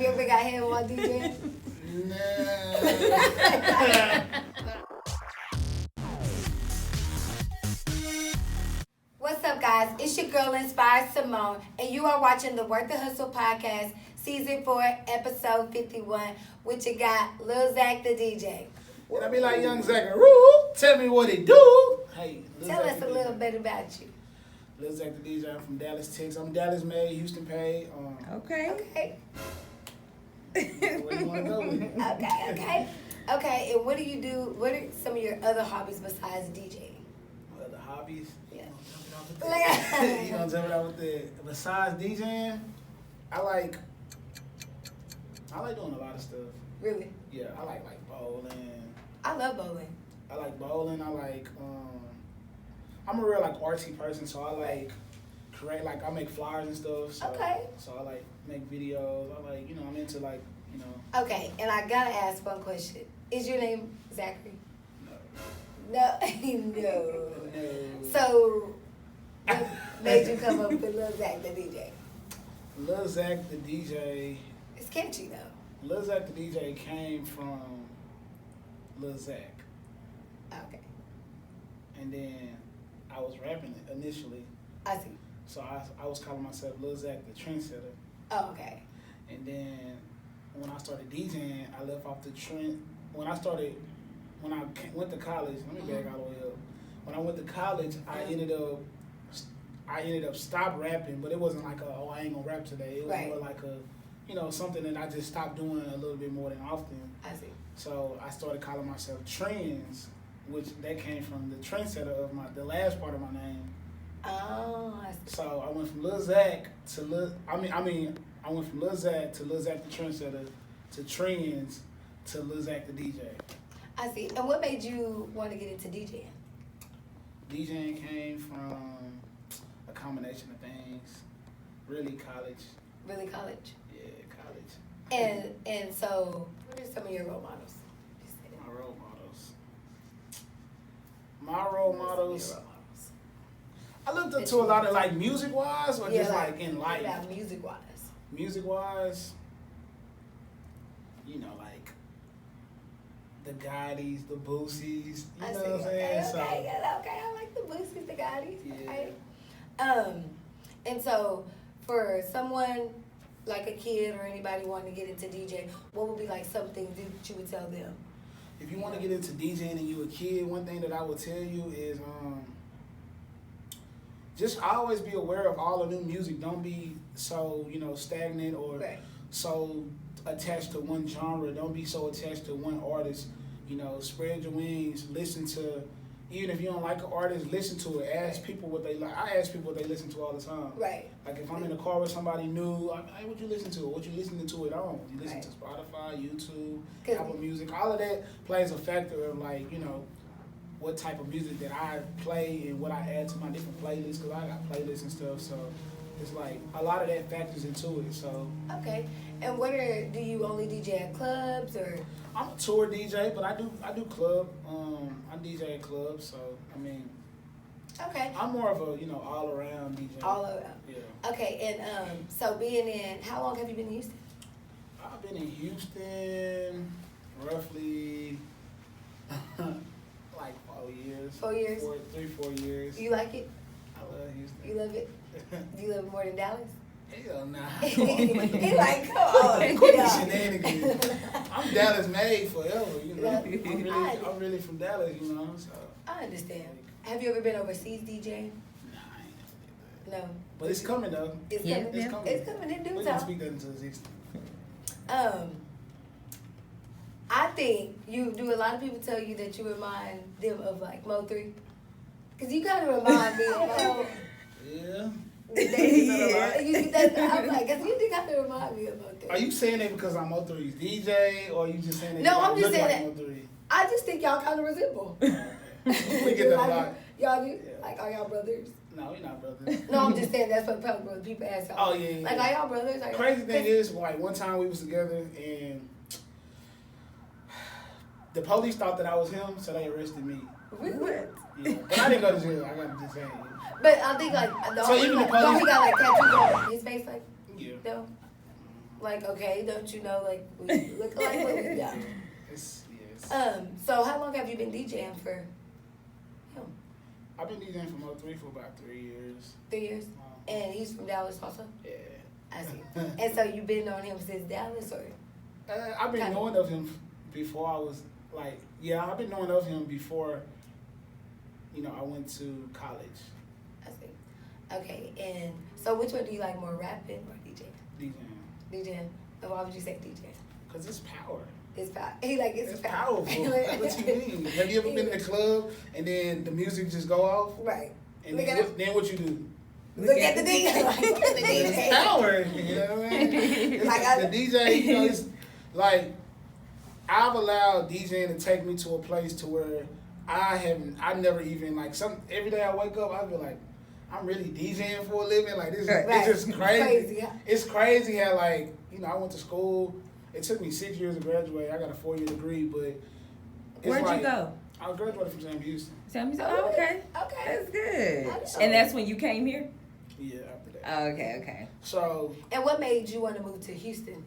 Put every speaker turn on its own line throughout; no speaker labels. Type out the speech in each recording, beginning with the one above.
you ever got hit while DJing?
Nah.
What's up, guys? It's your girl, Inspired Simone, and you are watching the Worth the Hustle podcast, season 4, episode 51, which you got Lil Zach the DJ.
And I be like, Young Zackaroo, tell me what it do. Hey,
Tell us a little bit about you.
Lil Zach the DJ. I'm from Dallas, Texas. I'm Dallas made, Houston paid.
Okay.
Where you want to go with it?
Okay, and what do you do? What are some of your other hobbies besides DJing?
My other hobbies?
Yeah.
You gonna jump it out with that? Besides DJing, I like doing a lot of stuff.
Really?
Yeah, I like bowling.
I love bowling.
I like bowling. I like I'm a real artsy person, so I like create I make flyers and stuff. So,
Okay.
So I make videos. I I'm into
Okay, and I gotta ask one question. Is your name Zachary?
No.
No.
No.
So, what made you come up with Lil Zach the DJ?
Lil Zach the DJ.
It's catchy though.
Lil Zach the DJ came from Lil Zach.
Okay.
And then I was rapping it initially.
I see.
So I was calling myself Lil Zach the Trendsetter.
Oh, okay.
And then when I started DJing, I left off the trend. When I went to college, let me back all the way up. When I went to college, I ended up stop rapping, but it wasn't I ain't gonna rap today. It was
Right.
more something that I just stopped doing a little bit more than often.
I see.
So I started calling myself Trends, which that came from the trendsetter of the last part of my name.
Oh, I see.
So I went from Lil Zach to I went from Lil Zach to Lil Zach the Trendsetter to Trends to Lil Zach the DJ.
I see. And what made you want to get into DJing?
DJing came from a combination of things. Really college.
Really college?
Yeah, college.
And so, what are some of your role models? Just say that.
My role models. My role models.
Your role models.
I looked up to a lot of music wise or just in life.
Yeah, music wise.
Music wise, the Gottis, the Boosies, you know what I'm saying?
Okay, I like the Boosies, the Gottis.
Yeah.
Okay. And so for someone like a kid or anybody wanting to get into DJ, what would be something that you would tell them?
If you want to get into DJing and you a kid, one thing that I would tell you is just always be aware of all the new music. Don't be so, stagnant or
Right.
so attached to one genre. Don't be so attached to one artist. Spread your wings. Listen to, even if you don't like an artist, listen to it. Ask people what they like. I ask people what they listen to all the time.
Right.
If I'm in a car with somebody new, hey, what you listen to? What you listening to it on? You listen
Right.
to Spotify, YouTube,
'Cause-
Apple Music. All of that plays a factor of what type of music that I play and what I add to my different playlists, because I got playlists and stuff. So it's a lot of that factors into it. So
Okay. And do you only DJ at clubs or?
I'm a tour DJ, but I do club. I DJ at clubs, so
Okay.
I'm more of a all around DJ.
All around.
Yeah.
Okay, and so how long have you been in Houston?
I've been in Houston roughly 4 years.
4 years?
4 years.
You like it?
I love Houston.
You love it? Do you love it more than Dallas?
Hell nah.
He like, come on.
Quit the
Yeah.
shenanigans. I'm Dallas made forever,
Yeah.
I'm really from Dallas, so.
I understand. Have you ever been overseas DJing?
Nah, I ain't never did that.
No.
But it's coming though.
It's
Yeah.
coming.
It's coming.
It's coming in due
We
time.
can speak that into existence.
I think a lot of people tell you that you remind them of Mo3? Because you kind of remind me of
Yeah.
I'm because you do kind of remind me of Mo3.
Are you saying that because I'm O3's DJ, or are you just saying that?
No,
because
I'm
I
just
look
saying
like
that-
Mo3?
I just think y'all kind of resemble.
We get that a lot.
Y'all do?
Yeah.
Are y'all brothers?
No, we're not brothers.
No, I'm just saying that's what people ask y'all.
Oh yeah.
Are y'all brothers? Are y'all,
Crazy thing is, one time we was together and the police thought that I was him, so they arrested me.
What?
Yeah, but I didn't go to jail. I got to just say.
But I think
So even the
don't he
police-
got tattoos on his face
Yeah.
no? Like, okay, don't you know, like, we look like what we do?
Yes.
So how long have you been DJing for him?
I've been DJing from 03 for about 3 years.
3 years? And he's from Dallas also?
Yeah.
I see. And so you've been on him since Dallas, or?
I've been knowing of him before I was like, I've been knowing of him before, I went to college.
I see. Okay, and so which one do you like more, rapping or DJing? DJing. And why would you say DJing?
Because it's power.
It's power. It's
powerful. What you mean? Have you ever been in a club and then the music just go off?
Right.
And then what you do?
Look at the DJ. Like, the DJ.
It's power. You know what I mean? The DJ, it's like, I've allowed DJing to take me to a place to where I never even, like, every day I wake up, I feel like, I'm really DJing for a living. Like, this it's just crazy. Yeah. It's crazy how, like, I went to school. It took me 6 years to graduate. I got a 4-year degree, but
where'd you go?
I graduated from Sam Houston.
Sam Houston? Oh, okay.
Okay.
That's good. And that's when you came here?
Yeah, after that.
Oh, okay.
So.
And what made you want to move to Houston?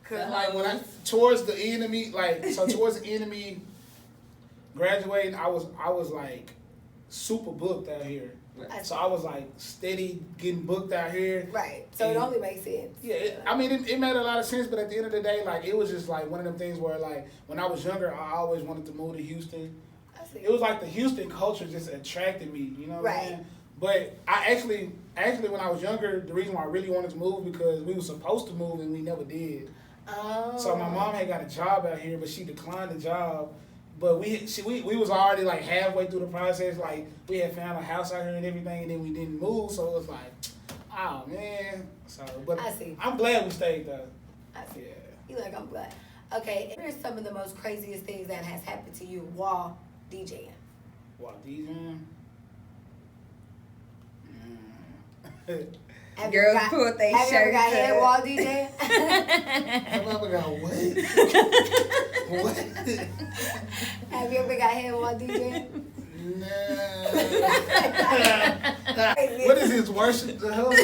Cause like towards the end of me graduating, I was like super booked out here. Right. So I was like steady getting booked out here.
Right. So it only makes sense.
Yeah. It made a lot of sense, but at the end of the day, like, it was just like one of them things where, like, when I was younger, I always wanted to move to Houston.
I see.
It was like the Houston culture just attracted me. You know what I mean? But I actually when I was younger, the reason why I really wanted to move because we were supposed to move and we never did.
Oh.
So my mom had got a job out here, but she declined the job. But we was already like halfway through the process. Like, we had found a house out here and everything, and then we didn't move. So it was like, oh man. So, but
I see.
I'm glad we stayed though.
I see. Yeah. You like, I'm glad. Okay. What are some of the most craziest things that has happened to you while DJing?
While DJing.
Girls pulled their shirts.
Have you ever got head while DJing?
Have I ever got what? What?
Have you ever got head while DJing?
Nah. What is this? Worship the hustle?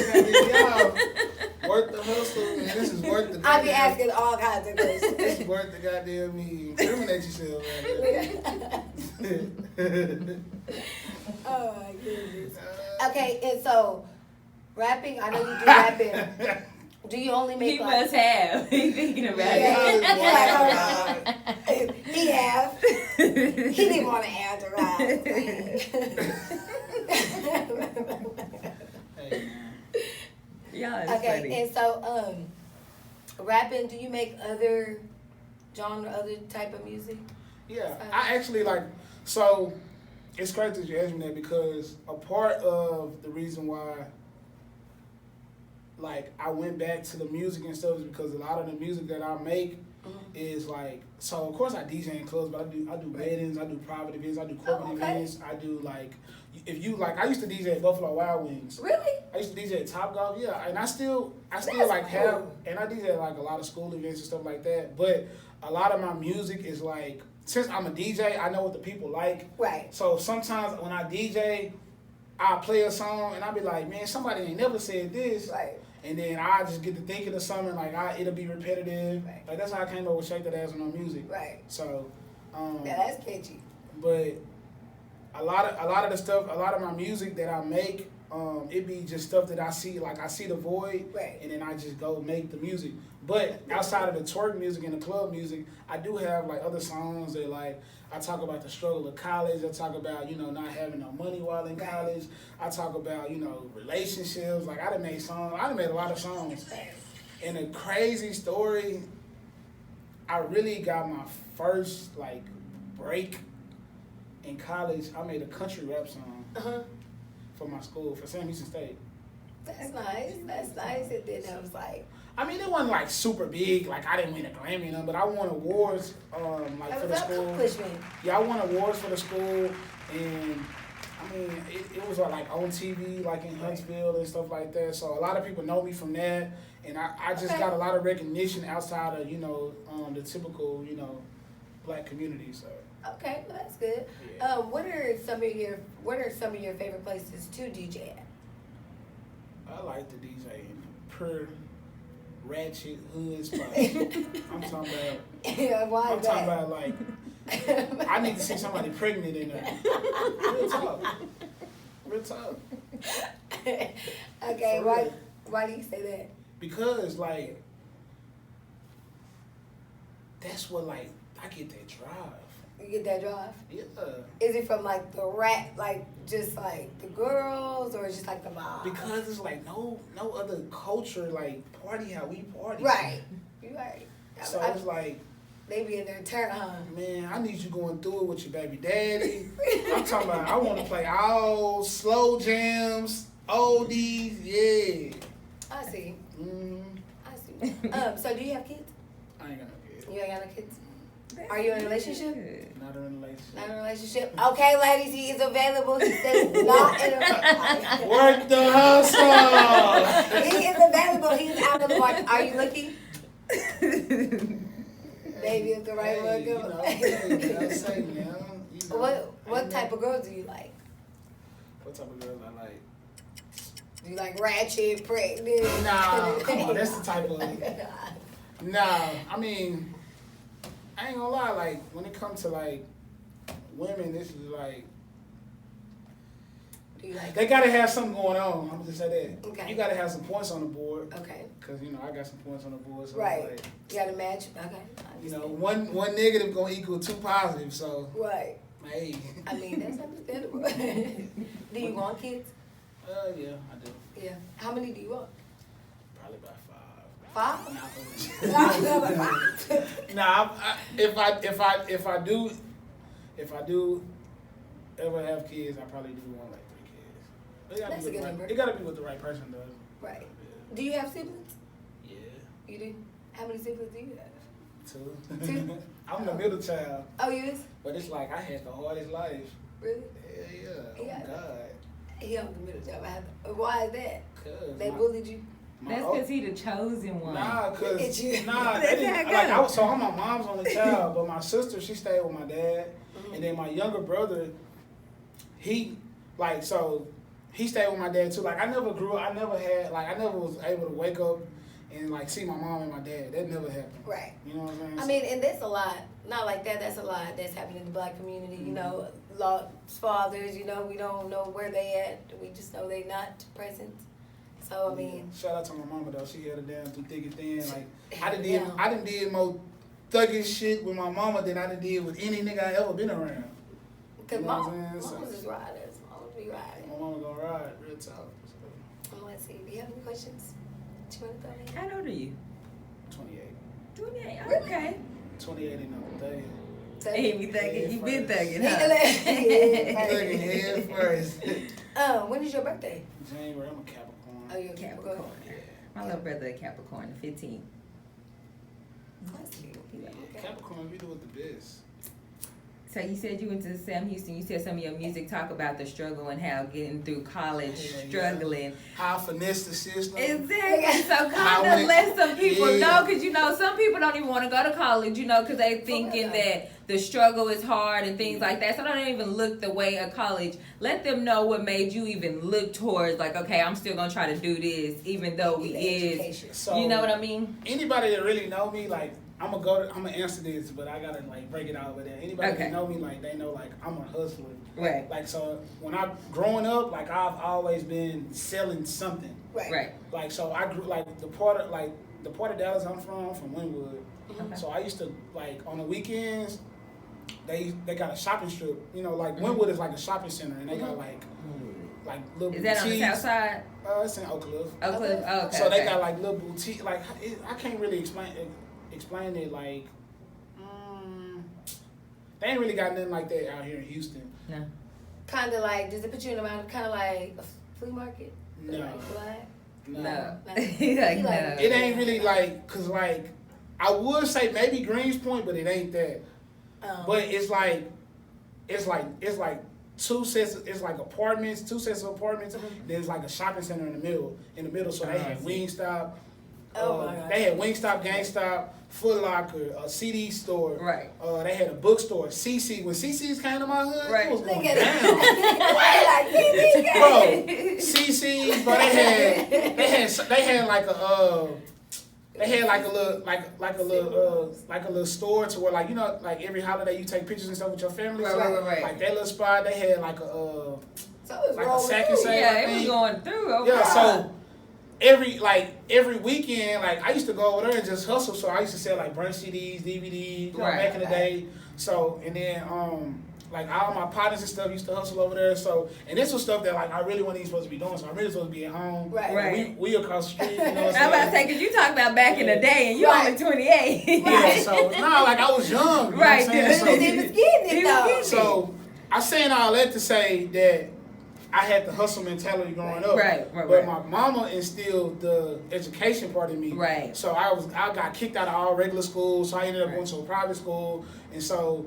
Y'all work the hustle, and this is work the.
I be asking all kinds of questions.
This is work the goddamn me. Incriminate yourself, man.
Oh my goodness. Okay, and so rapping. I know you do rapping. Do you only make?
He must have. He's thinking about
it. He have. He didn't want to answer right. Okay,
funny.
and so rapping. Do you make other genre, other type of music?
Yeah, I actually like. So it's crazy that you asked me that because a part of the reason why, like, I went back to the music and stuff is because a lot of the music that I make is like, so of course I DJ in clubs, but I do weddings, I do private events, I do corporate events, I do like, if you like, I used to DJ at Buffalo Wild Wings.
Really?
I used to DJ at Top Golf, yeah, and I still like
cool.
have, and I DJ at like a lot of school events and stuff like that, but a lot of my music is like, since I'm a DJ, I know what the people like.
Right.
So sometimes when I DJ, I play a song and I be like, man, somebody ain't never said this.
Right.
And then I just get to thinking of something, like it'll be repetitive.
Right.
Like, that's how I came up with Shake That Ass on my music.
Right.
So,
yeah, that's catchy.
But a lot of the stuff, a lot of my music that I make, it be just stuff that I see, like I see the void,
right,
and then I just go make the music. But outside of the twerk music and the club music, I do have like other songs that, like, I talk about the struggle of college. I talk about, not having no money while in college. I talk about, relationships. Like, I done made songs. I done made a lot of songs. And a crazy story, I really got my first, like, break in college. I made a country rap song for my school, for Sam Houston State.
That's nice. That's nice. And then I was like,
I mean, it wasn't like super big. Like, I didn't win a Grammy or nothing, but I won awards like for the school. Yeah, I won awards for the school, and I mean, it was like on TV, like in Huntsville and stuff like that. So a lot of people know me from that, and I just got a lot of recognition outside of the typical black community. So.
Okay, well, that's good.
Yeah.
What are some of your favorite places to DJ at?
I like to DJ in Per, ratchet hood spots. I'm talking about.
Yeah, why
I'm
is
talking
that?
about like. I need to see somebody pregnant in there. Real talk. Real talk.
Okay,
For
why
real.
why do you say that?
Because like that's what like I get that drive.
You get that drive?
Yeah.
Is it from like the rat, like just like the girls, or just like the mom?
Because it's like no other culture like party how we party.
Right. You're right.
So it's like,
they be in their turn, huh?
man, I need you going through it with your baby daddy. I'm talking about I want to play all slow jams, oldies, yeah.
I see.
Mm,
I see. So do you have kids?
I ain't got no kids.
You ain't got no kids? Are you in a relationship?
Not in a relationship.
Not in a relationship. Okay, ladies, he is available. He says not in a
Work the hustle.
He is available. He's out of the market. Are you looking? Maybe if the right one
You
goes.
know, I'm saying, man. You know,
What type of girls do you like?
What type of girls I like?
Do you like ratchet, pregnant?
Nah, come on, that's the type of. Nah, I mean, I ain't gonna lie. Like when it comes to like women, this is like
Do you like?
they gotta have something going on. I'm gonna just say that.
Okay.
You gotta have some points on the board.
Okay.
Cause you know I got some points on the board. So
Right.
It's like,
You got a match? Okay. I
you know,
understand.
one negative gonna equal 2 positives. So
Right.
hey.
I mean, that's understandable. Do you want kids?
Yeah, I do.
Yeah. How many do you want?
Probably about 5.
5?
Nah,
No,
Nah, if I do ever have kids, I probably do want like 3 kids. But it gotta
That's
be
a good
with the
number.
right, it gotta be with the right person though.
Right. Do you have siblings?
Yeah,
You do? How many siblings do you have?
2.
2?
I'm the middle child,
Oh, you is?
but it's like I had the hardest life.
Really?
Yeah, yeah. Oh
Yeah.
God.
He on the middle job. Why is that?
Cause
They
my-
bullied you?
my
That's
o-
because he the chosen one.
Nah,
Look
cause
at you.
nah,
That's
they
how it
didn't, like
goes.
so I'm my mom's only child, but my sister she stayed with my dad,
Mhm.
and then my younger brother, he stayed with my dad too. Like I never grew up, I never was able to wake up and like see my mom and my dad. That never happened.
Right.
You know what I'm saying?
I mean, and that's a lot. Not like that. That's a lot that's happening in the black community. You know, lost fathers. You know, we don't know where they at. We just know they not present. So I mean,
shout out to my mama though. She held it down through thick and thin. Like I done
Yeah.
did more thuggish shit with my mama than I done did with any nigga I ever been around.
because
You know what
mom,
I'm saying?
moms is riders. Moms be riding.
My mama gonna ride, real talk.
Let's see. Do you have any questions? Do you want to throw in?
How old are you?
28.
28.
Really?
Okay.
28 ain't no thug.
He be thugging. You been thugging, huh?
Thugging head first.
When is your birthday?
January, I'm a Capricorn.
Oh, you're a
Capricorn.
Capricorn.
My little brother a Capricorn, 15.
That's cute.
Yeah,
Okay.
Capricorn, we do it the best.
So you said you went to Sam Houston. You said some of your music talk about the struggle and how getting through college,
Yeah, yeah.
struggling.
How I finesse the system.
Exactly. So
How
kind
we-
of let some people
yeah.
know, because you know some people don't even want to go to college, you know, because they thinking that the struggle is hard and things like that. So they don't even look the way of college. Let them know what made you even look towards like, okay, I'm still gonna try to do this, even though we
The
is.
education.
So,
You know what I mean?
Anybody that really know me, like, I'm gonna answer this, but I gotta like break it out with that. Anybody
Okay.
that know me, like, they know like I'm a hustler.
Right.
Like, so when I growing up, like I've always been selling something.
Right.
Right.
Like, so I grew like the part of Dallas I'm from Wynwood.
Okay.
So I used to like on the weekends, they got a shopping strip. You know, like Wynwood is like a shopping center, and they got like little
Is that on the
boutiques.
south side?
It's in Oak Cliff.
Oak Cliff? Oh, okay.
So they
okay.
got like little boutique. Like I can't really explain it. Like they ain't really got nothing like that out here in Houston.
No.
Kind of like, does it put you in a mind, kind of like a flea market?
No.
Like black?
No.
No.
No.
He's like,
He
no.
like-
It ain't really like, cause like I would say maybe Greenspoint, but it ain't that. But it's like two sets. It's like apartments, 2 sets of apartments. There's like a shopping center in the middle. So they had Wingstop.
Oh my God.
They had Wingstop, GameStop, Foot Locker, a CD store.
Right.
They had a bookstore. CC. When CC's came to my hood,
Right.
it was
Look
going
at
down.
it.
Bro, CC's, but they had like a They had like a little store to where like like every holiday you take pictures and stuff with your family.
Right.
Like that little spot, they had like a
So it was
like a sack and save.
Yeah, it was going through. Okay.
Yeah, so every weekend, like I used to go over there and just hustle. So I used to sell like brunch CDs, DVDs, back in the day. So and then like all my partners and stuff used to hustle over there. So and this was stuff that like I really wasn't even supposed to be doing. So I'm really supposed to be at home.
Right.
We across the street. You know what
I'm about to say, because you talking about back in the day, and you only 28.
Yeah. So like I was young. You
Right.
Know what I'm saying?
He was getting it though.
So I'm saying all that to say that I had the hustle mentality growing up.
Right.
But my mama instilled the education part in me.
Right.
So I got kicked out of all regular schools, so I ended up going to a private school. And so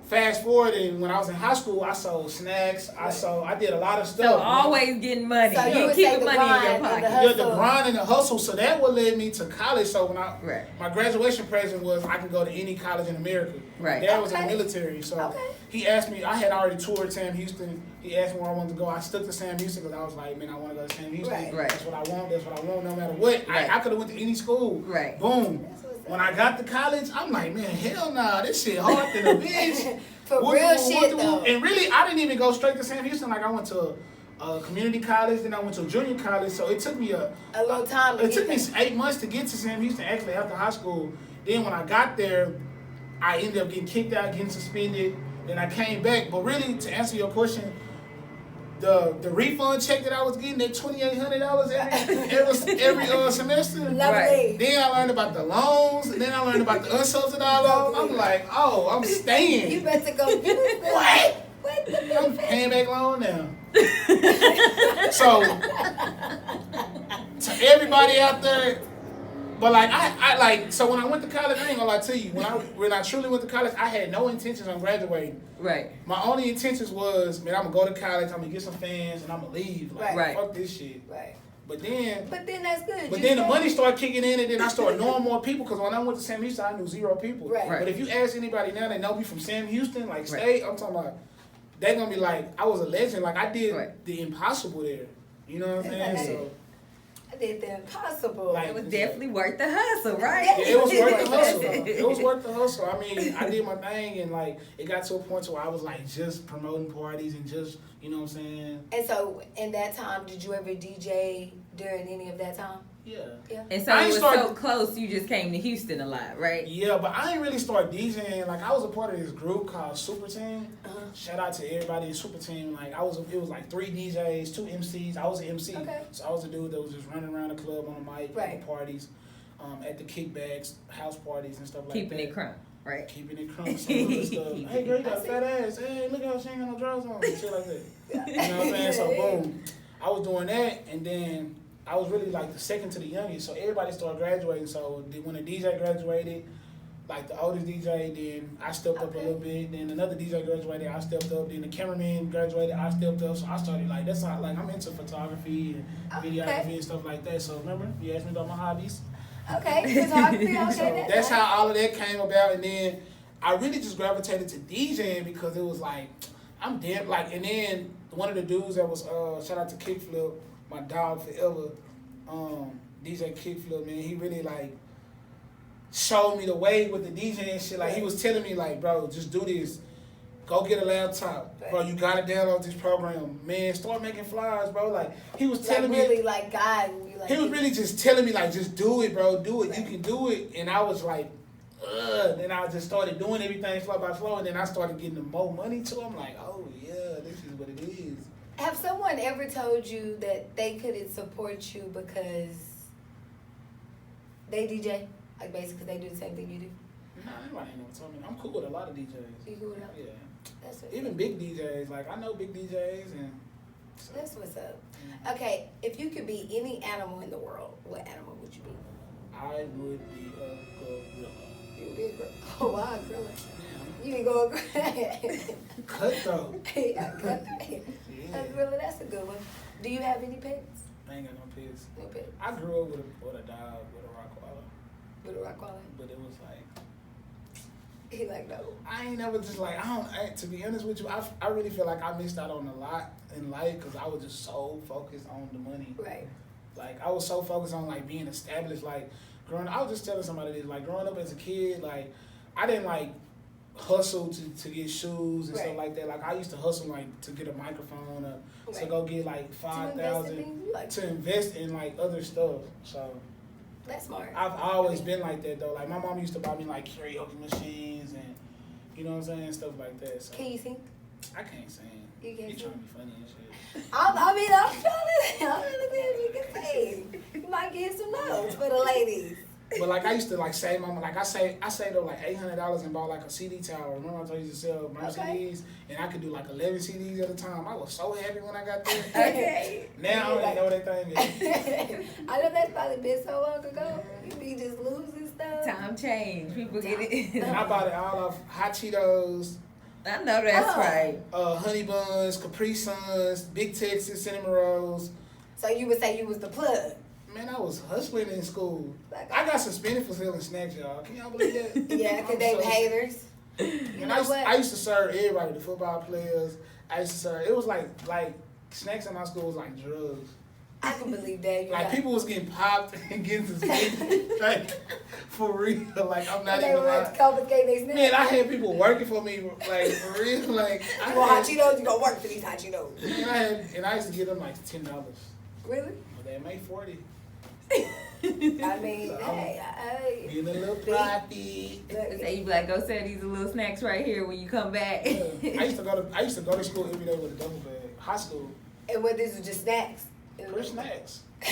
fast forward, and when I was in high school, I sold snacks. I did a lot of stuff.
So always getting money.
So you would
keep
say
the
the
money in your
grind and
pocket.
the
Yeah, the grind and the hustle. So that what led me to college. So when my graduation present was I could go to any college in America.
Right.
Dad was in the military, so
Okay.
he asked me. I had already toured Sam Houston. He asked me where I wanted to go. I stuck to Sam Houston because I was like, man, I want to go to Sam Houston.
Right.
That's what I want. That's what I want. No matter what,
Right.
I could have went to any school.
Right.
Boom.
That's what's
When I got to college, I'm like, man, hell nah, this shit hard than a bitch.
For real shit though.
And really, I didn't even go straight to Sam Houston. Like I went to a community college, then I went to a junior college. So it took me
A little time to
It took
get
me
there.
8 months to get to Sam Houston. Actually, after high school. Then when I got there, I ended up getting kicked out, getting suspended. Then I came back. But really, to answer your question, the refund check that I was getting, that $2,800 every semester.
Lovely.
Then I learned about the loans, and then I learned about the unsubsidized loans. I'm like, oh, I'm staying.
You better go do this.
What?
What the
I'm paying back loan now. So, to everybody out there, but like I like, so when I went to college, I ain't gonna lie to you, when I truly went to college, I had no intentions on graduating.
Right.
My only intentions was, man, I'm gonna go to college, I'm gonna get some fans, and I'm gonna leave. Like,
Right.
fuck this shit.
Right.
But then
that's good.
But
You
then the
said-
money started kicking in, and then I started knowing more people. Because when I went to Sam Houston, I knew 0 people.
Right.
But if you ask anybody now, they know me from Sam Houston, like
Right.
state. I'm talking about, they gonna be like, I was a legend. Like I did
Right.
the impossible there. You know what I'm saying?
Right.
So
I did the impossible.
Like-
It was definitely worth the hustle, right?
yeah, it was worth the hustle. It was worth the hustle. I mean, I did my thing, and like it got to a point where I was like just promoting parties and just, you know what I'm saying?
And so, in that time, did you ever DJ during any of that time?
Yeah.
And so
I
it
ain't
was
started-
so close, you just came to Houston a lot, right?
Yeah, but I ain't really start DJing. Like I was a part of this group called Super Team.
Uh-huh.
Shout out to everybody in Super Team. Like it was like 3 DJs, 2 MCs. I was an MC,
Okay.
so I was a dude that was just running around the club on the mic,
Right.
at the parties, at the kickbacks, house parties and stuff like
Keeping
that.
it crunk, right?
Keeping it crunk, some little stuff. Hey, girl, you got a fat ass. Hey, look how she ain't got no drawers on. Shit like that. You know what I'm saying? So boom, I was doing that, and then I was really like the second to the youngest. So everybody started graduating. So when the DJ graduated, like the oldest DJ, then I stepped up a little bit. Then another DJ graduated, I stepped up. Then the cameraman graduated, I stepped up. So I started like, that's how, like I'm into photography and videography and stuff like that. So remember, you asked me about my hobbies.
Okay, photography. Okay,
So that's how all of that came about. And then I really just gravitated to DJing because it was like, I'm damn, like, and then one of the dudes that was, shout out to Kickflip, my dog forever, DJ Kickflip, man, he really like showed me the way with the DJ and shit. Like he was telling me like, bro, just do this. Go get a laptop. Bro, you gotta download this program. Man, start making flyers, bro. Like he was telling me,
really like guiding you. Like,
he was really just telling me like, just do it, bro. Do it. You can do it. And I was like, ugh. Then I just started doing everything flow by flow, and then I started getting the more money too. I'm like, oh yeah, this is what it is.
Have someone ever told you that they couldn't support you because they DJ? Like basically they do the same thing you do?
Nah, anybody ain't never told me. I'm cool with a lot of DJs.
You cool with that?
Yeah.
That's what's
Even
up.
big DJs. Like I know big DJs and. So,
That's what's up. Okay, if you could be any animal in the world, what animal would you be?
I would be a gorilla.
You would be a gorilla. Oh wow, gorilla. You can go a gorilla.
Cutthroat.
Yeah, gorilla.
Yeah.
A gorilla, that's a good one. Do you have any pets?
I ain't got no pets.
No pets.
I grew up with a dog, with a Rottweiler,
With a rock wallet?
but it was like,
He like, no.
I ain't never just like, to be honest with you, I really feel like I missed out on a lot in life because I was just so focused on the money.
Right.
Like, I was so focused on, like, being established. Like, I was just telling somebody this, like growing up as a kid, like I didn't like hustle to get shoes and stuff like that. Like I used to hustle like to get a microphone or to go get like $5,000 to invest in like other stuff. So
that's smart.
I've always been like that though. Like my mom used to buy me like karaoke machines and you know what I'm saying, stuff like that. So
can you sing?
I can't sing.
You can't
You
sing?
trying to be funny and shit.
I'm trying to see if you can sing. You might get some notes for the ladies.
But like I used to like save my like I saved up like $800 and bought like a CD tower. Remember I told you to sell my CDs and I could do like 11 CDs at a time. I was so happy when I got there.
Okay.
Now I don't even know what that thing is.
I know that's probably been so long ago. You be just losing stuff.
Time change. People get it.
And I bought it all off Hot Cheetos.
I know that's right.
Honey Buns, Capri Suns, Big Texas, Cinnamon Rolls.
So you would say you was the plug.
Man, I was hustling in school. I got suspended for selling snacks, y'all. Can y'all believe that?
Yeah, because they were haters.
And I used to serve everybody, the football players. I used to serve. It was like snacks in my school was like drugs.
I can believe that.
Like people was getting popped and getting suspended. Like for real. Like I'm not even lying.
Confiscate their snacks.
Man, I had people working for me. Like for real. Like
you want hot Cheetos? You gonna work for these hot Cheetos.
And I used to give them like $10.
Really?
But they made 40.
I mean,
So
hey,
getting a little profit.
Say you be like, go sell these little snacks right here when you come back.
Yeah. I used to go to school every day with a double bag. High school.
and what this was just snacks.
For snacks.
All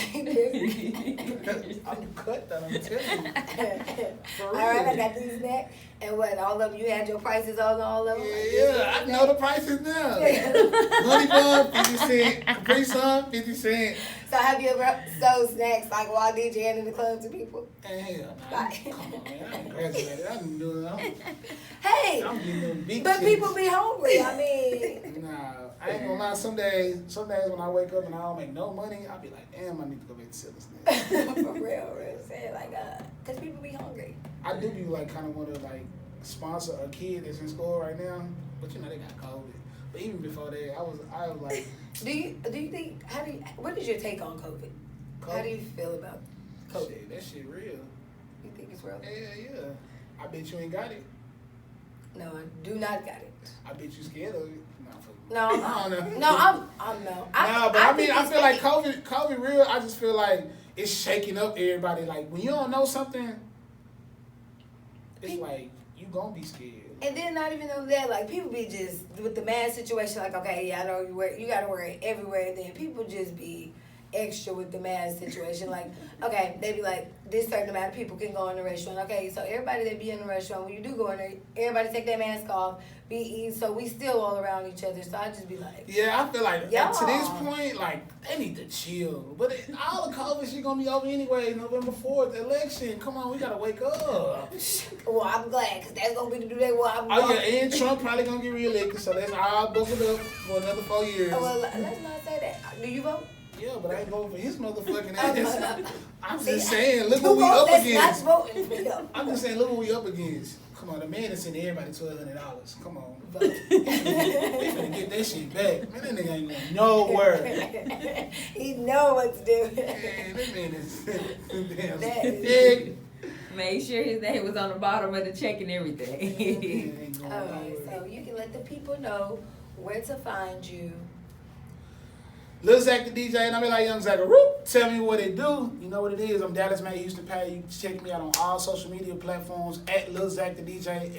I'm cut that, I'm telling you. For real.
right, I got these snacks. And what, all of them, you had your prices on all of them?
Yeah, I know the prices now. Honey Bun, 50 cents. Capri Sun, 50 cents.
So have you ever sold snacks like while DJing in the club to people?
Hell, nah. Come on, man. I ain't graduated. I didn't do it.
Hey,
I'm getting them big
but
checks.
people be hungry. I mean,
Nah, I ain't gonna lie. Some days when I wake up and I don't make no money, I'll be like, damn, I need to go back to selling snacks.
for real, saying like, cause people be hungry.
I do be like kind of want to like sponsor a kid that's in school right now, but you know they got COVID. But even before that, I was like,
Do you think? What is your take on COVID? How do you feel about COVID?
shit, that shit real.
You think it's real?
Yeah. I bet you ain't got it.
No, I do not got it.
I bet you scared of it.
No,
I don't know.
no, I'm no.
But I mean, I feel like
it's-
COVID real. I just feel like it's shaking up everybody. Like when you don't know something, it's like you gonna be scared.
And then not even know that, like people be just with the mask situation. Like, okay, yeah, I know you gotta wear it everywhere. And then people just be extra with the mask situation. Like, okay, they be like, this certain amount of people can go in the restaurant. Okay, so everybody that be in the restaurant, when you do go in there, everybody take their mask off, be eating. So we still all around each other. So I just be like,
Yeah, I feel like
Y'all.
to this point, like they need to chill. But all the COVID shit gonna be over anyway. November 4th, election. Come on, we gotta wake up.
well, I'm glad because that's gonna be the day where I'm.
Oh yeah, and Trump probably gonna get reelected, so that's all buckled up for another 4 years.
Oh, well, let's not say that. Do you vote?
Yeah, but I ain't voting for his motherfucking ass. I'm
See,
just saying, look
you
what we
vote,
up
that's
against.
not voting for him.
I'm just saying, look what we up against. Come on, the man is sending everybody $1,200. Come on.
Vote.
They finna get that shit back. Man, that nigga ain't going nowhere.
He know what to do.
Man, that man is damn
That is-
big.
Make sure his name was on the bottom of the check and everything.
Ain't going
Alright,
nowhere.
so you can let the people know where to find you.
Lil Zach the DJ, and I be like Young Zach. Whoop, tell me what it do. You know what it is. I'm Dallas Man, Houston Pat. You can check me out on all social media platforms at Lil Zach the DJ,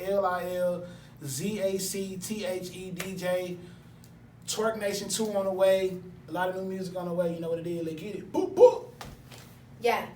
LilZachthe DJ. Twerk Nation 2 on the way. A lot of new music on the way. You know what it is. Let's get it. Boop, boop.
Yeah.